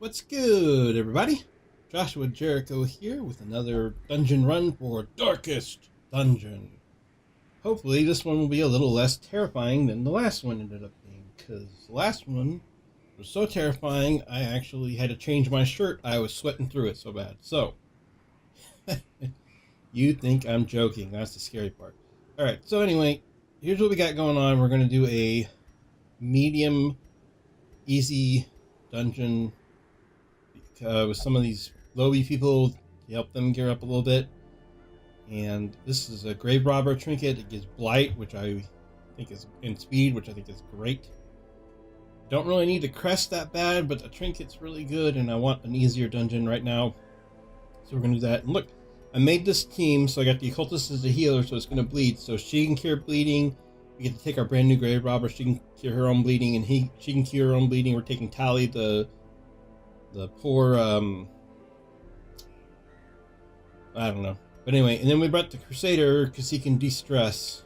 What's good, everybody? Joshua Jericho here with another dungeon run for Darkest Dungeon. Hopefully this one will be a little less terrifying than the last one ended up being, because the last one was so terrifying I actually had to change my shirt. I was sweating through it so bad. So, you think I'm joking. That's the scary part. Alright, so anyway, here's what we got going on. We're going to do a medium, easy dungeon with some of these lowly people to help them gear up a little bit. And this is a grave robber trinket. It gives blight, which I think is in speed, which I think is great. Don't really need the crest that bad, but the trinket's really good, and I want an easier dungeon right now, so we're gonna do that. And look, I made this team, so I got the Occultist as a healer, so it's gonna bleed, so she can cure bleeding. We get to take our brand new grave robber. She can cure her own bleeding, and she can cure her own bleeding. We're taking Tally, the poor I don't know. But anyway, and then we brought the Crusader because he can de-stress.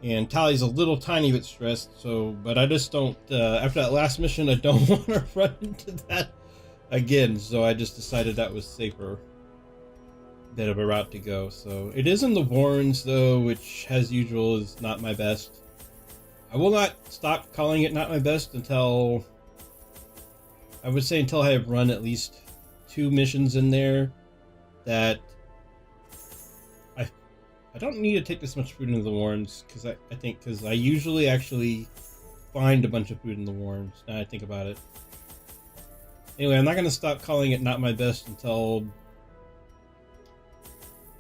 And Tally's a little tiny bit stressed, so, but I just don't, after that last mission, I don't want to run into that again, so I just decided that was safer bit of a route to go. So, it is in the Warrens, though, which, as usual, is not my best. I will not stop calling it not my best until, I would say until I have run at least 2 missions in there that I don't need to take this much food into the Warrens, because I think I usually actually find a bunch of food in the Warrens, now I think about it. Anyway, I'm not going to stop calling it not my best until,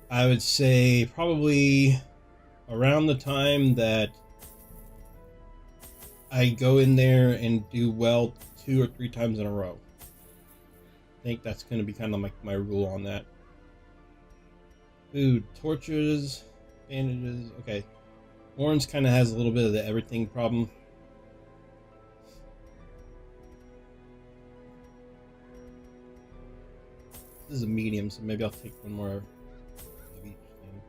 I would say, probably around the time that I go in there and do well 2 or 3 times in a row. I think that's going to be kind of like my rule on that. Food, torches, bandages. Okay. Orange kind of has a little bit of the everything problem. This is a medium, so maybe I'll take one more of each thing.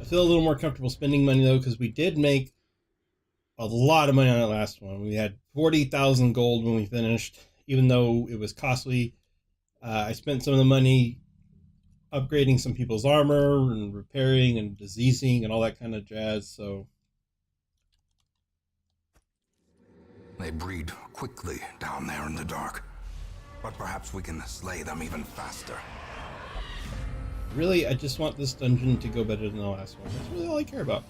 I feel a little more comfortable spending money though, because we did make a lot of money on that last one. We had 40,000 gold when we finished, even though it was costly. I spent some of the money upgrading some people's armor and repairing and diseasing and all that kind of jazz, so. They breed quickly down there in the dark, but perhaps we can slay them even faster. Really, I just want this dungeon to go better than the last one. That's really all I care about.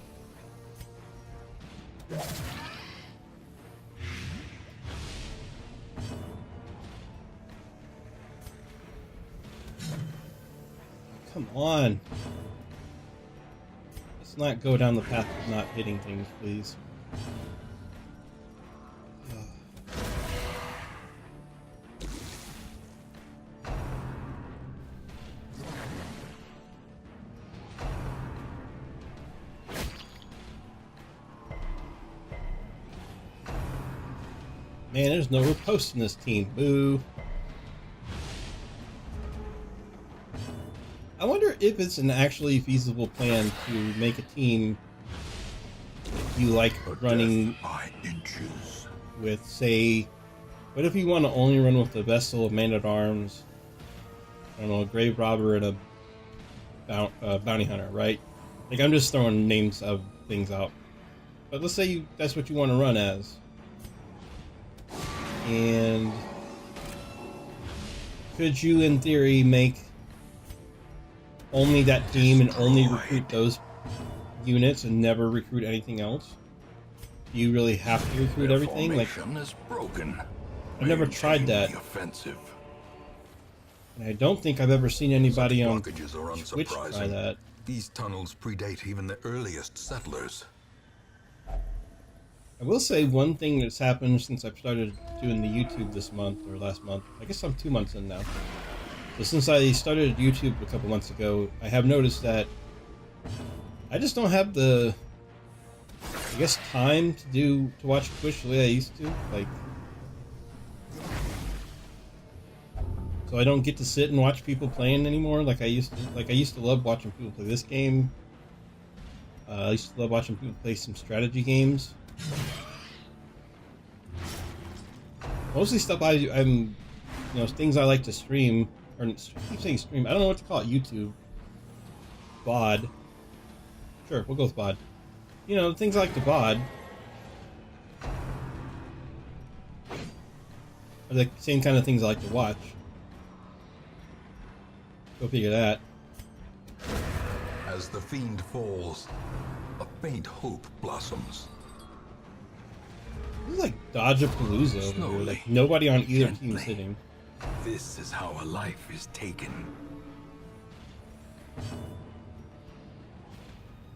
Come on. Let's not go down the path of not hitting things, please. Man, there's no riposte in this team. Boo. I wonder if it's an actually feasible plan to make a team that you like running with, say, what if you want to only run with the Vessel of Man-at-Arms, I don't know, a Grave Robber and a Bounty Hunter, right? Like, I'm just throwing names of things out. But let's say that's what you want to run as. And could you, in theory, make only that team and only recruit those units and never recruit anything else? Do you really have to recruit everything? Like, I've never tried that. And I don't think I've ever seen anybody on Twitch try that. These tunnels predate even the earliest settlers. I will say one thing that's happened since I've started doing the YouTube this month, or last month. I guess I'm 2 months in now. So since I started YouTube a couple months ago, I have noticed that I just don't have the, I guess, time to watch Twitch the way I used to. Like, so I don't get to sit and watch people playing anymore like I used to. Like, I used to love watching people play this game. I used to love watching people play some strategy games. Mostly stuff I'm, things I like to stream, or I keep saying stream. I don't know what to call it. YouTube, VOD. Sure, we'll go with VOD. Things I like to VOD are the same kind of things I like to watch. Go figure that. As the fiend falls, a faint hope blossoms. This is like Dodge-a-Palooza over here. Slowly, Like nobody on either gently. team is hitting. This is how a life is taken.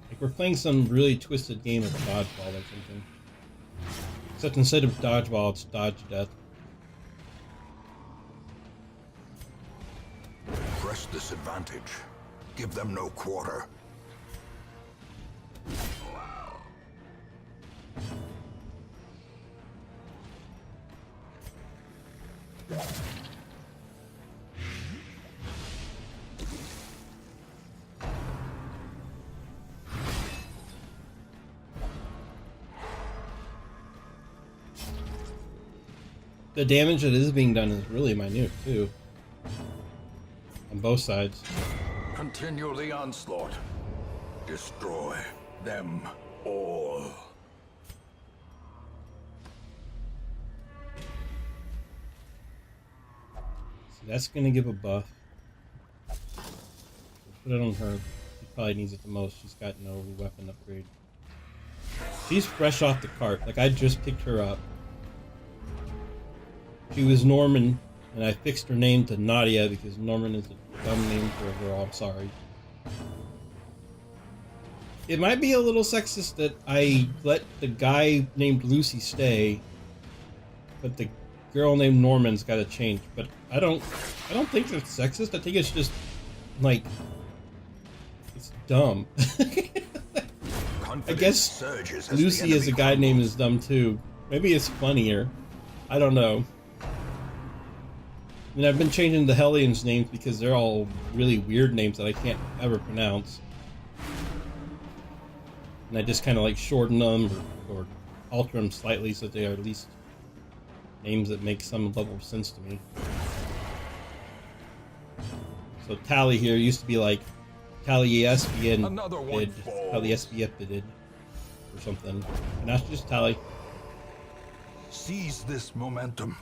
Like we're playing some really twisted game of dodgeball or something. Except instead of dodgeball, it's dodge death. Press this advantage. Give them no quarter. The damage that is being done is really minute too. On both sides. Continue the onslaught. Destroy them all. So that's gonna give a buff. We'll put it on her. She probably needs it the most. She's got no weapon upgrade. She's fresh off the cart. Like I just picked her up. She was Norman, and I fixed her name to Nadia because Norman is a dumb name for a girl. I'm sorry. It might be a little sexist that I let the guy named Lucy stay, but the girl named Norman's got to change. But I don't think it's sexist. I think it's just like it's dumb. I guess Lucy as a guy name is dumb too. Maybe it's funnier. I don't know. I mean, I've been changing the Hellions' names because they're all really weird names that I can't ever pronounce. And I just kind of like shorten them or alter them slightly so they are at least names that make some level of sense to me. So Tally here used to be like Tally SBN did, Tally SBF did, or something. And that's just Tally. Seize this momentum.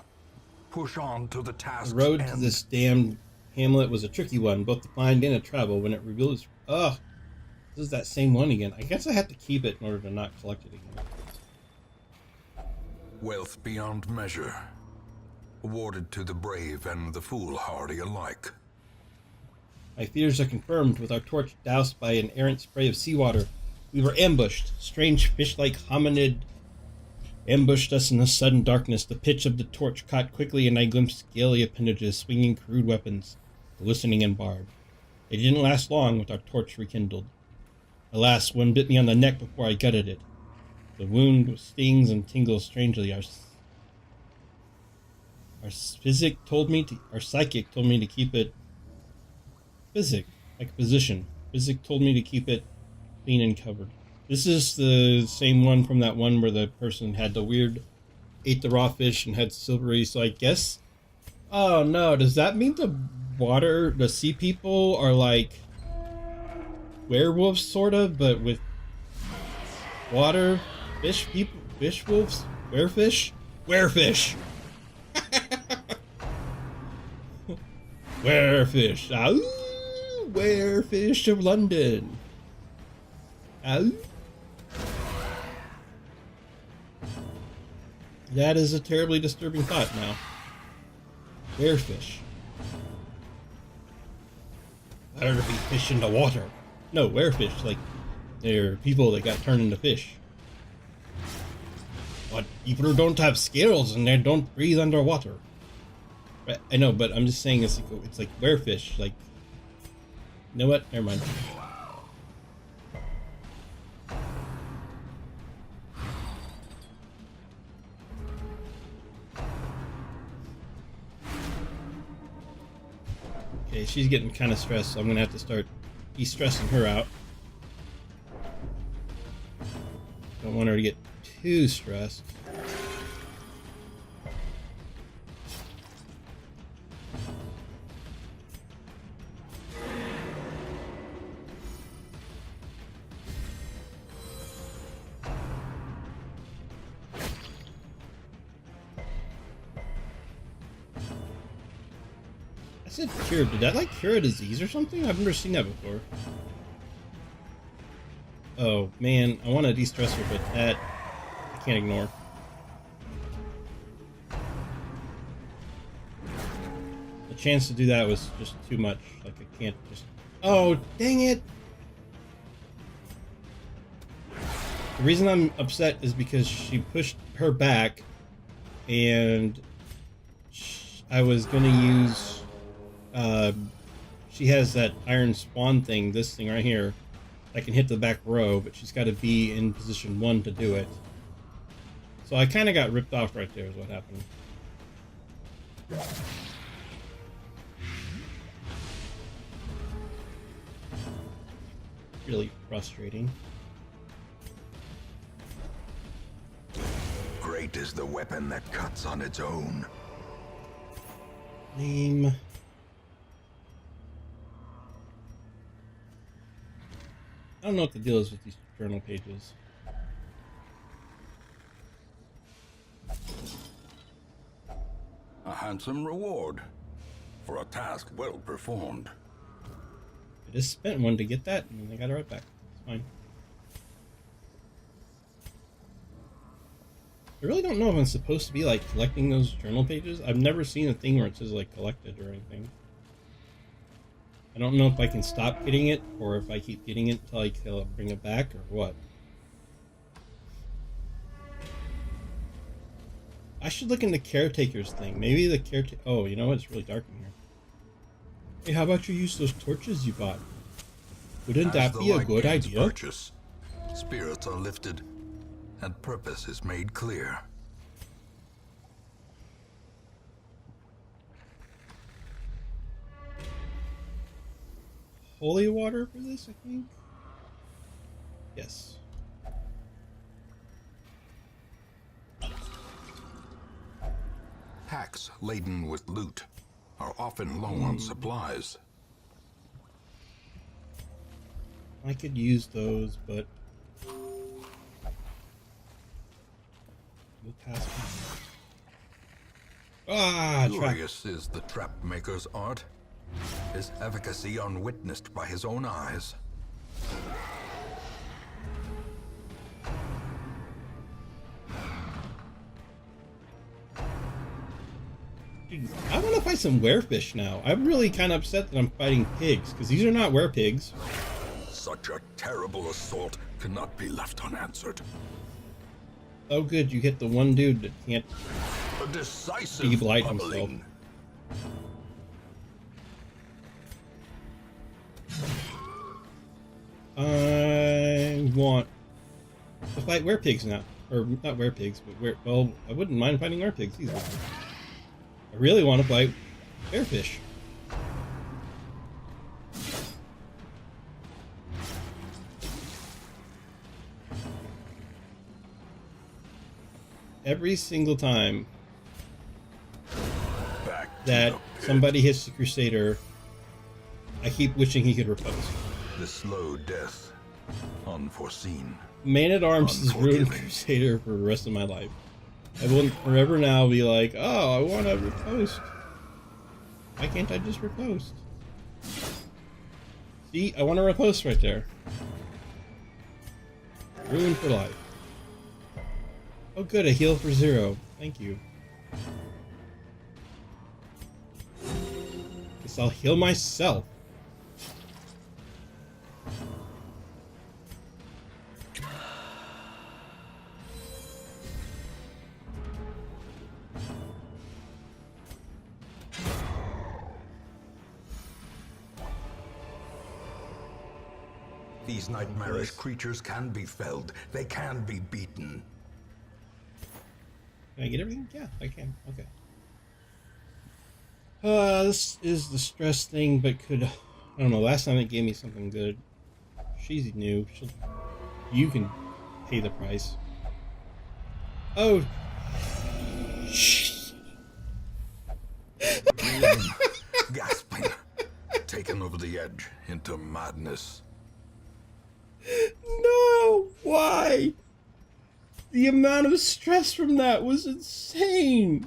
Push on to the task. The road to this damned hamlet was a tricky one, both to find and to travel. When it revealed its... Ugh! This is that same one again. I guess I have to keep it in order to not collect it again. Wealth beyond measure. Awarded to the brave and the foolhardy alike. My fears are confirmed with our torch doused by an errant spray of seawater. We were ambushed. Strange fish-like hominid ambushed us in the sudden darkness. The pitch of the torch caught quickly, and I glimpsed scaly appendages swinging crude weapons, glistening and barbed. They didn't last long with our torch rekindled. Alas, one bit me on the neck before I gutted it. The wound stings and tingles strangely. Our psychic told me to keep it. Physic, like position. Physic told me to keep it clean and covered. This is the same one from that one where the person had the weird, ate the raw fish and had silvery, so I guess... Oh no, does that mean the sea people are like werewolves, sort of, but with water? Fish people? Fish wolves? Werefish? Werefish! Werefish! Ow! Werefish of London! Ow! That is a terribly disturbing thought now. Werefish. Better to be fish in the water. No, werefish, like they're people that got turned into fish. But people who don't have scales and they don't breathe underwater. I know, but I'm just saying it's like werefish, like... You know what? Never mind. Okay, she's getting kind of stressed, so I'm gonna have to start de-stressing her out. Don't want her to get too stressed. I said cure. Did that like cure a disease or something? I've never seen that before. Oh man, I want a de-stressor, but that I can't ignore. The chance to do that was just too much. Like I can't just. Oh dang it! The reason I'm upset is because she pushed her back, and I was gonna use. She has that iron spawn thing. This thing right here. I can hit the back row, but she's got to be in position 1 to do it. So I kind of got ripped off right there is what happened. Really frustrating. Great is the weapon that cuts on its own. Name. I don't know what the deal is with these journal pages. A handsome reward for a task well performed. I just spent one to get that, and I got it right back. It's fine. I really don't know if I'm supposed to be like collecting those journal pages. I've never seen a thing where it says like collected or anything. I don't know if I can stop getting it, or if I keep getting it until he'll bring it back, or what. I should look into caretaker's thing. Maybe the caretaker. Oh, you know what? It's really dark in here. Hey, how about you use those torches you bought? Wouldn't that be a good idea? Purchase, spirits are lifted, and purpose is made clear. Holy water for this, I think? Yes. Packs laden with loot are often low on supplies. I could use those, but... We'll pass me. Ah, trap. Curious is the trap maker's art. His efficacy unwitnessed by his own eyes. Dude, I want to fight some werefish now. I'm really kind of upset that I'm fighting pigs, because these are not werepigs. Such a terrible assault cannot be left unanswered. Oh good, you hit the one dude that can't A decisive de-blight himself. pummeling. I want to fight werepigs now. Or, not werepigs, but well, I wouldn't mind fighting werepigs either. I really want to fight bearfish. Every single time Back to that the pit. somebody hits the Crusader, I keep wishing he could repose. The slow death, unforeseen. Man-at-Arms has ruined Unforgiving. Crusader for the rest of my life. I will forever now be like, oh, I want to riposte. Why can't I just riposte? See, I want to riposte right there. Ruined for life. Oh good, a heal for 0. Thank you. Guess I'll heal myself. These nightmarish creatures can be felled. They can be beaten. Can I get everything? Yeah, I can. Okay. This is the stress thing, but could... I don't know, last time it gave me something good. She's new. You can pay the price. Oh! Reeling, gasping, taken over the edge into madness. No! Why? The amount of stress from that was insane!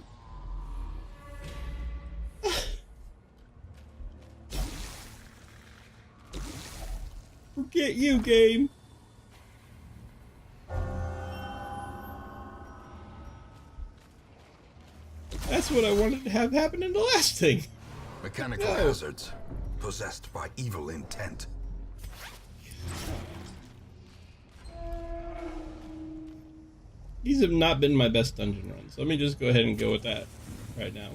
Forget you, game. That's what I wanted to have happen in the last thing. Mechanical No. hazards. Possessed by evil intent. These have not been my best dungeon runs. Let me just go ahead and go with that right now.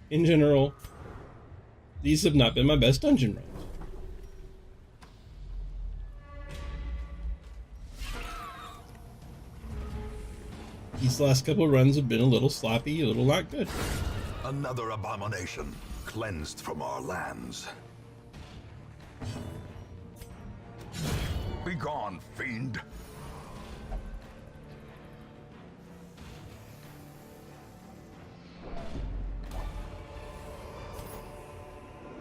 In general, these have not been my best dungeon runs. These last couple runs have been a little sloppy, a little not good. Another abomination cleansed from our lands. Begone, fiend.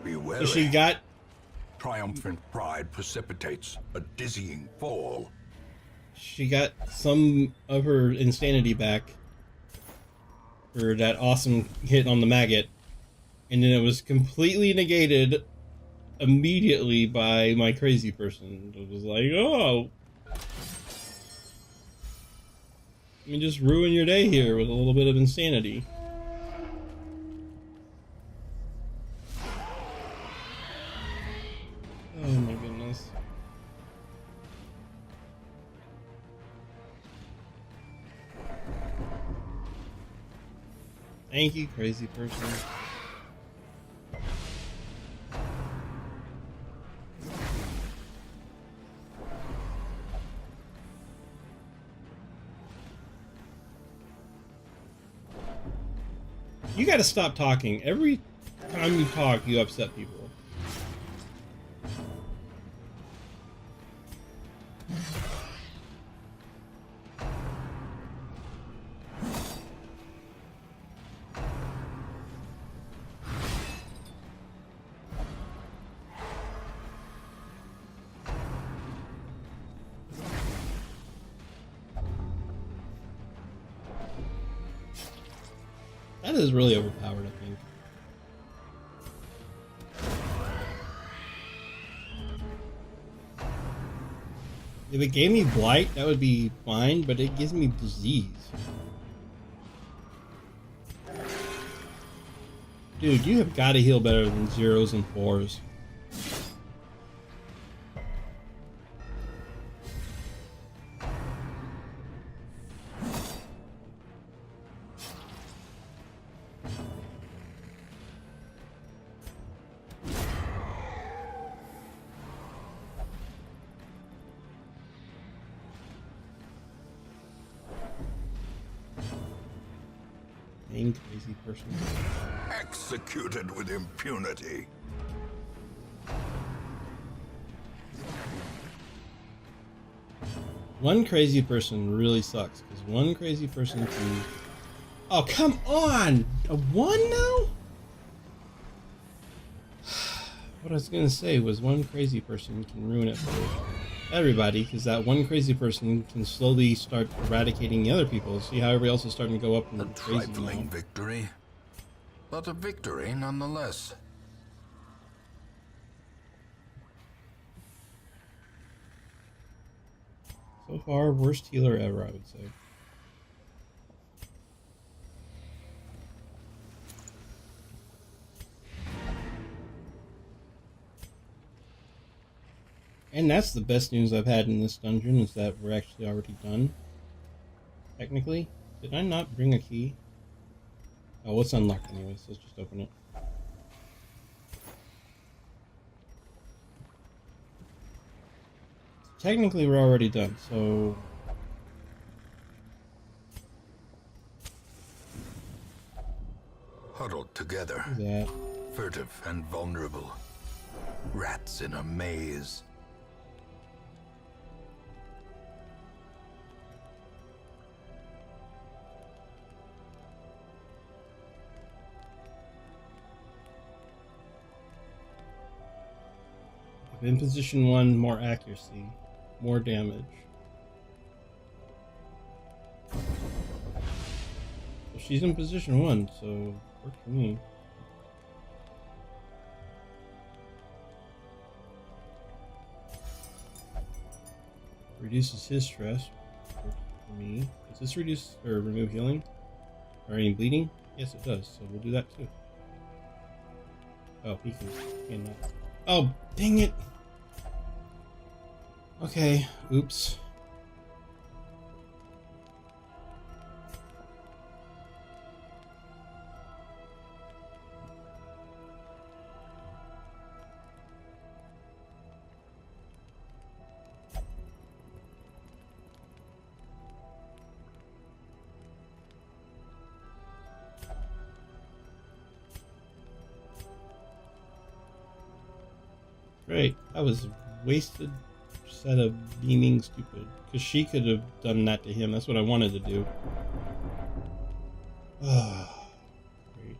Be wary. So she got... Triumphant pride precipitates a dizzying fall. She got some of her insanity back for that awesome hit on the maggot, and then it was completely negated immediately by my crazy person. It was like, oh, let me just ruin your day here with a little bit of insanity. Oh my goodness. Thank you, crazy person. You gotta stop talking. Every time you talk, you upset people. That is really overpowered, I think. If it gave me blight, that would be fine, but it gives me disease. Dude, you have got to heal better than 0s and 4s. Crazy person. Executed with impunity. One crazy person really sucks, because one crazy person can... Oh, come on! A 1 now? What I was going to say was one crazy person can ruin it for everybody, because that one crazy person can slowly start eradicating the other people. See how everybody else is starting to go up A and crazy trifling now. victory, but a victory nonetheless. So far, worst healer ever, I would say. And that's the best news I've had in this dungeon, is that we're actually already done. Technically. Did I not bring a key? Oh, it's unlocked anyway, so let's just open it. Technically, we're already done, so... Huddled together, What's that? furtive and vulnerable. Rats in a maze. In position 1, more accuracy, more damage. Well, she's in position 1, so work for me. reduces his stress. For me. Does this reduce or remove healing? Or any bleeding? Yes, it does. So we'll do that too. Oh, he can. Oh, dang it! Okay, oops. Right, that was a wasted set of beaming stupid. Because she could have done that to him. That's what I wanted to do. Ah, great.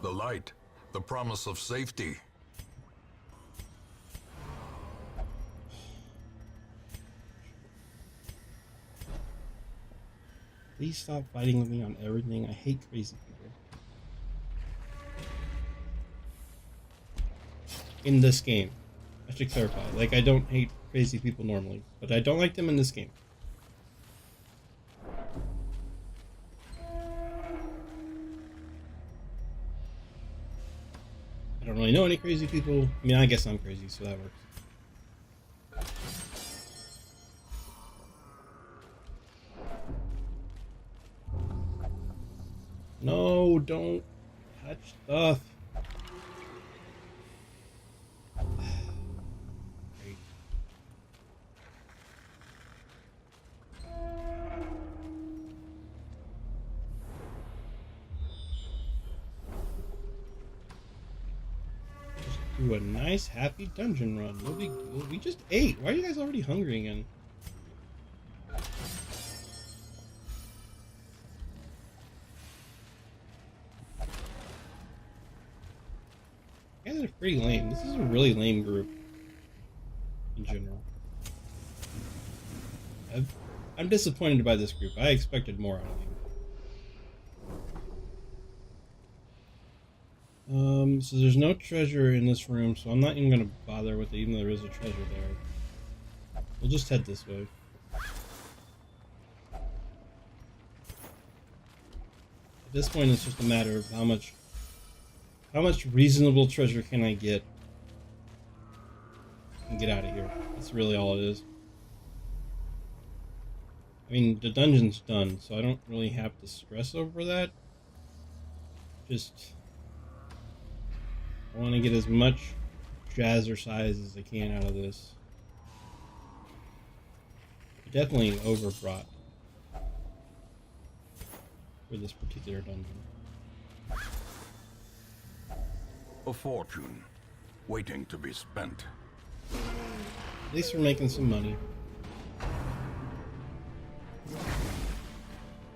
The light, the promise of safety. Please stop fighting with me on everything. I hate crazy people. In this game. I should clarify. Like, I don't hate crazy people normally, but I don't like them in this game. I don't really know any crazy people. I mean, I guess I'm crazy, so that works. No, don't touch stuff. Great. Just do a nice, happy dungeon run. No big deal. We just ate. Why are you guys already hungry again? You guys are pretty lame. This is a really lame group in general. I'm disappointed by this group. I expected more out of them. So there's no treasure in this room, so I'm not even going to bother with it, even though there is a treasure there. We'll just head this way. At this point, it's just a matter of how much reasonable treasure can I get and get out of here. That's really all it is. I mean, the dungeon's done, so I don't really have to stress over that. Just, I want to get as much jazzercise as I can out of this. Definitely an overbrought for this particular dungeon. A fortune, waiting to be spent. At least we're making some money.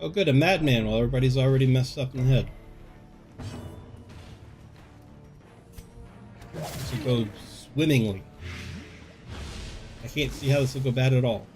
Oh good, a madman while everybody's already messed up in the head. This will go swimmingly. I can't see how this will go bad at all.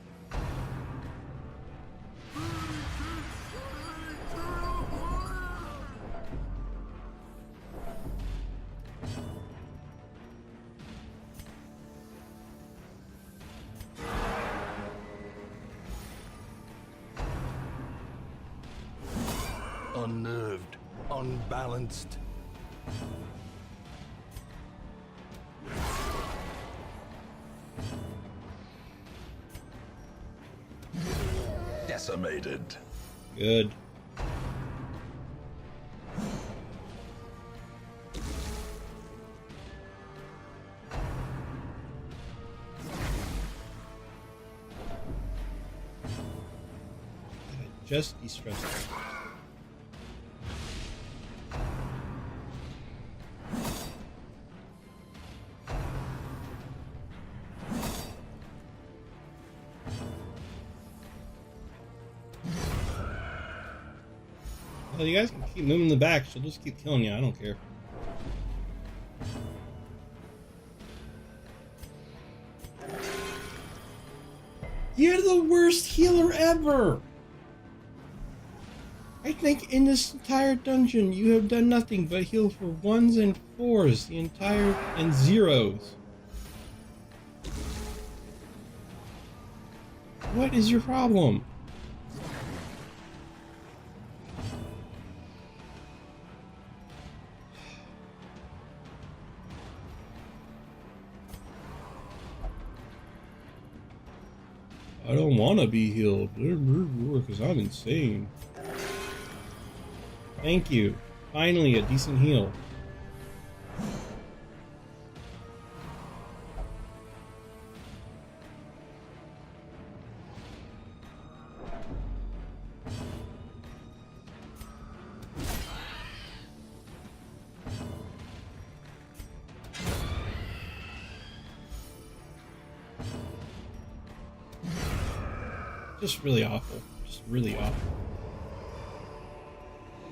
Unnerved, unbalanced. Decimated. Good. Just de-stress. Well, you guys can keep moving the back, she'll just keep killing you, I don't care. worst healer ever! I think in this entire dungeon you have done nothing but heal for 1s and 4s the entire and 0s. What is your problem? I don't want to be healed because I'm insane. Thank you. Finally, a decent heal. Just really awful. Just really awful.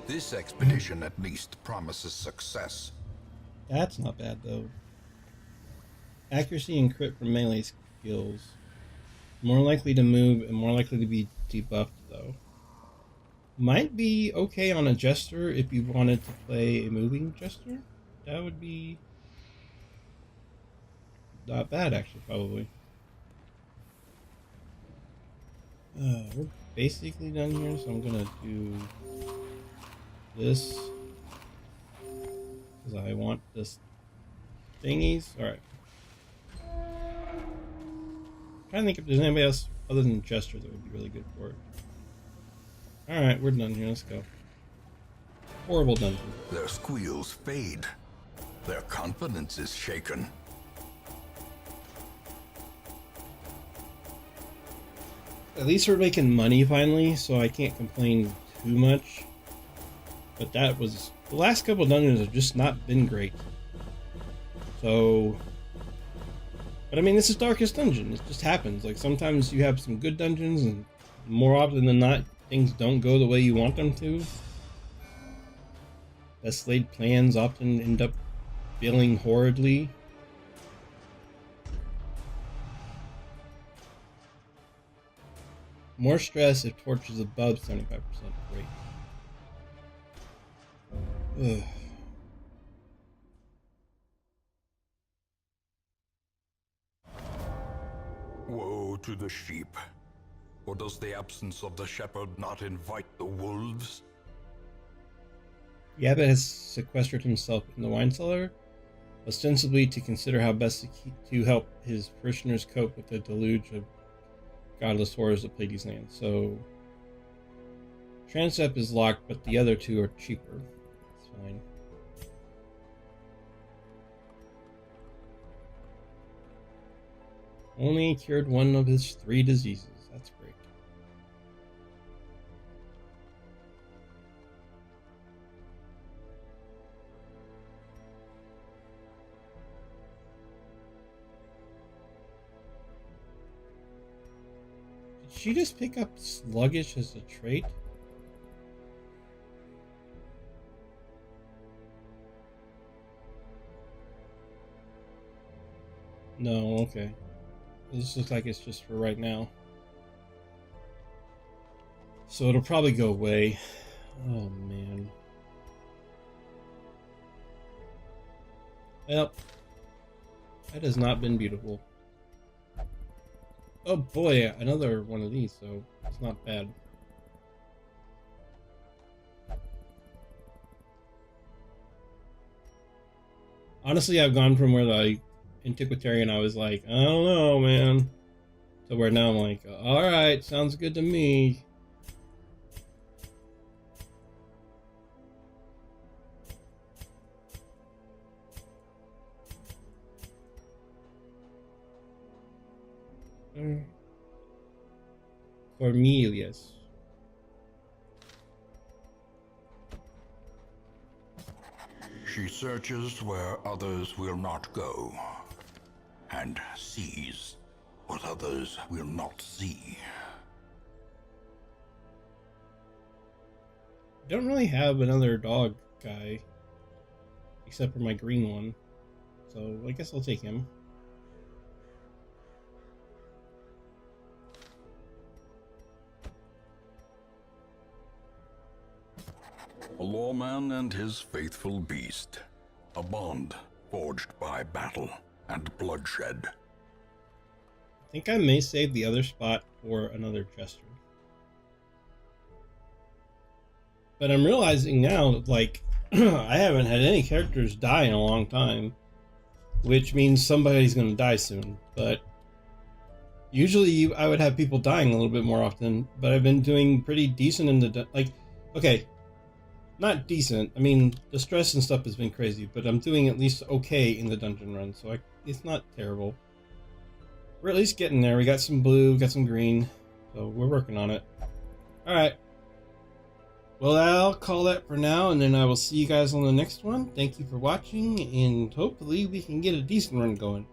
This expedition at least promises success. That's not bad though. Accuracy and crit for melee skills. More likely to move and more likely to be debuffed though. Might be okay on a jester if you wanted to play a moving jester. That would be not bad actually, probably. We're basically done here, so I'm gonna do this because I want this thingies. Alright. Trying to think if there's anybody else other than Jester that would be really good for it. Alright, we're done here. Let's go. Horrible dungeon. Their squeals fade. Their confidence is shaken. At least we're making money finally, so I can't complain too much. But that was... the last couple of dungeons have just not been great. So... but I mean, this is Darkest Dungeon. It just happens. Like, sometimes you have some good dungeons, and more often than not, things don't go the way you want them to. Best laid plans often end up failing horridly. More stress if torch is above 75%. Great. Ugh. Woe to the sheep. Or does the absence of the shepherd not invite the wolves? The abbot has sequestered himself in the wine cellar, ostensibly to consider how best to help his parishioners cope with the deluge of godless horrors that plague these lands. So, transept is locked, but the other two are cheaper. It's fine. Only cured one of his 3 diseases. That's great. Did she just pick up sluggish as a trait? No, okay. This looks like it's just for right now. So it'll probably go away. Oh man. Well, that has not been beautiful. Oh boy, another one of these, so it's not bad. Honestly, I've gone from where the Antiquitarian I was like, I don't know, man, to where now I'm like, alright, sounds good to me. Cornelius. She searches where others will not go, and sees what others will not see. Don't really have another dog guy, except for my green one, so I guess I'll take him. A lawman and his faithful beast. A bond forged by battle and bloodshed. I think I may save the other spot for another chest room. But I'm realizing now, like, I haven't had any characters die in a long time, which means somebody's going to die soon. But usually I would have people dying a little bit more often, but I've been doing pretty decent in the, like, okay, not decent. I mean, the stress and stuff has been crazy, but I'm doing at least okay in the dungeon run, so it's not terrible. We're at least getting there. We got some blue, got some green, so we're working on it. Alright. Well, I'll call that for now, and then I will see you guys on the next one. Thank you for watching, and hopefully we can get a decent run going.